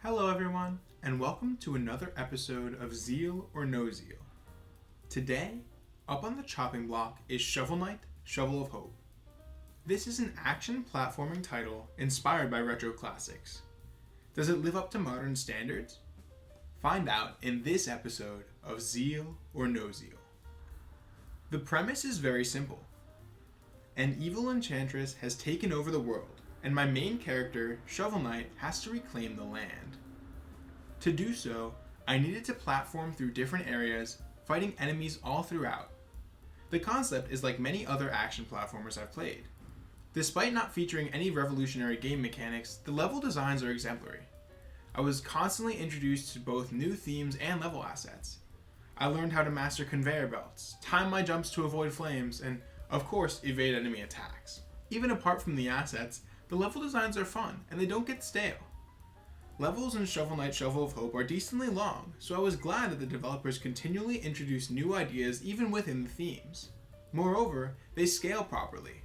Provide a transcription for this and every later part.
Hello everyone, and welcome to another episode of Zeal or No Zeal. Today, up on the chopping block is Shovel Knight, Shovel of Hope. This is an action platforming title inspired by retro classics. Does it live up to modern standards? Find out in this episode of Zeal or No Zeal. The premise is very simple. An evil enchantress has taken over the world, and my main character, Shovel Knight, has to reclaim the land. To do so, I needed to platform through different areas, fighting enemies all throughout. The concept is like many other action platformers I've played. Despite not featuring any revolutionary game mechanics, the level designs are exemplary. I was constantly introduced to both new themes and level assets. I learned how to master conveyor belts, time my jumps to avoid flames, and, of course, evade enemy attacks. Even apart from the assets, the level designs are fun, and they don't get stale. Levels in Shovel Knight Shovel of Hope are decently long, so I was glad that the developers continually introduce new ideas even within the themes. Moreover, they scale properly.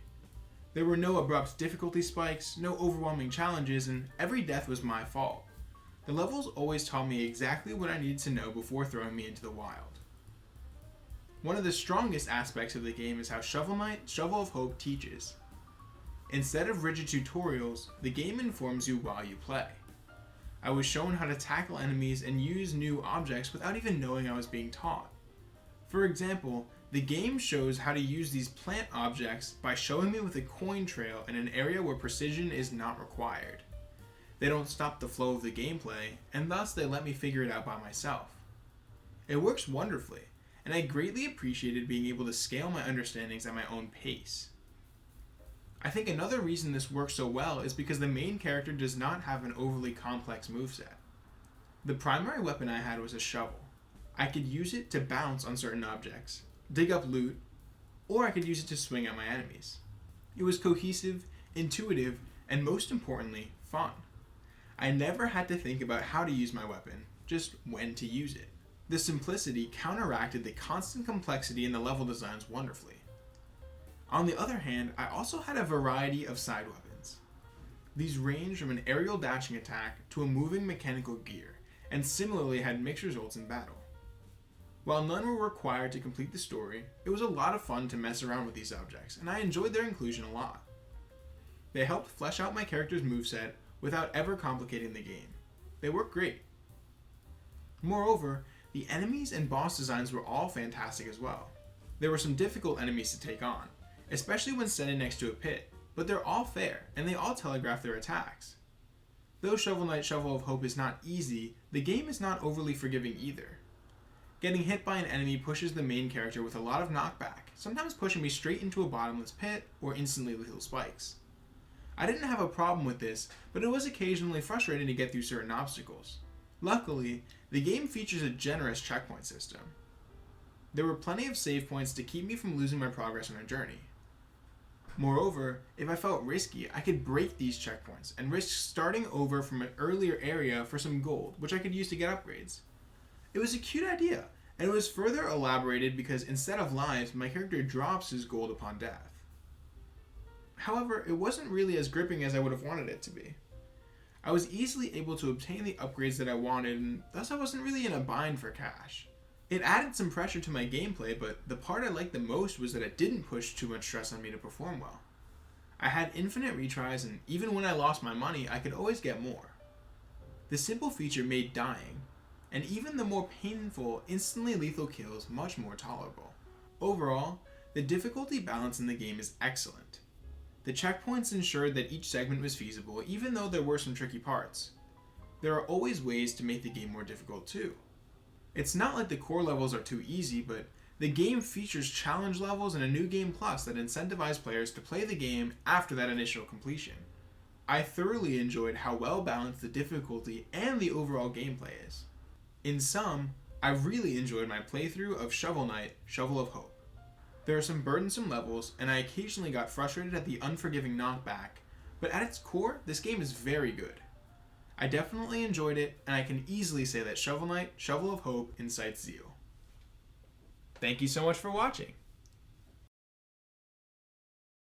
There were no abrupt difficulty spikes, no overwhelming challenges, and every death was my fault. The levels always taught me exactly what I needed to know before throwing me into the wild. One of the strongest aspects of the game is how Shovel Knight Shovel of Hope teaches. Instead of rigid tutorials, the game informs you while you play. I was shown how to tackle enemies and use new objects without even knowing I was being taught. For example, the game shows how to use these plant objects by showing me with a coin trail in an area where precision is not required. They don't stop the flow of the gameplay, and thus they let me figure it out by myself. It works wonderfully, and I greatly appreciated being able to scale my understandings at my own pace. I think another reason this works so well is because the main character does not have an overly complex moveset. The primary weapon I had was a shovel. I could use it to bounce on certain objects, dig up loot, or I could use it to swing at my enemies. It was cohesive, intuitive, and most importantly, fun. I never had to think about how to use my weapon, just when to use it. The simplicity counteracted the constant complexity in the level designs wonderfully. On the other hand, I also had a variety of side weapons. These range from an aerial dashing attack to a moving mechanical gear, and similarly had mixed results in battle. While none were required to complete the story, it was a lot of fun to mess around with these objects, and I enjoyed their inclusion a lot. They helped flesh out my character's moveset without ever complicating the game. They work great. Moreover, the enemies and boss designs were all fantastic as well. There were some difficult enemies to take on, especially when standing next to a pit, but they're all fair, and they all telegraph their attacks. Though Shovel Knight Shovel of Hope is not easy, the game is not overly forgiving either. Getting hit by an enemy pushes the main character with a lot of knockback, sometimes pushing me straight into a bottomless pit or instantly lethal spikes. I didn't have a problem with this, but it was occasionally frustrating to get through certain obstacles. Luckily, the game features a generous checkpoint system. There were plenty of save points to keep me from losing my progress on a journey. Moreover, if I felt risky, I could break these checkpoints and risk starting over from an earlier area for some gold, which I could use to get upgrades. It was a cute idea, and it was further elaborated because instead of lives, my character drops his gold upon death. However, it wasn't really as gripping as I would have wanted it to be. I was easily able to obtain the upgrades that I wanted, and thus I wasn't really in a bind for cash. It added some pressure to my gameplay, but the part I liked the most was that it didn't push too much stress on me to perform well. I had infinite retries, and even when I lost my money, I could always get more. The simple feature made dying, and even the more painful, instantly lethal kills much more tolerable. Overall, the difficulty balance in the game is excellent. The checkpoints ensured that each segment was feasible, even though there were some tricky parts. There are always ways to make the game more difficult too. It's not like the core levels are too easy, but the game features challenge levels and a new game plus that incentivize players to play the game after that initial completion. I thoroughly enjoyed how well balanced the difficulty and the overall gameplay is. In sum, I really enjoyed my playthrough of Shovel Knight Shovel of Hope. There are some burdensome levels, and I occasionally got frustrated at the unforgiving knockback, but at its core, this game is very good. I definitely enjoyed it, and I can easily say that Shovel Knight Shovel of Hope incites zeal. Thank you so much for watching.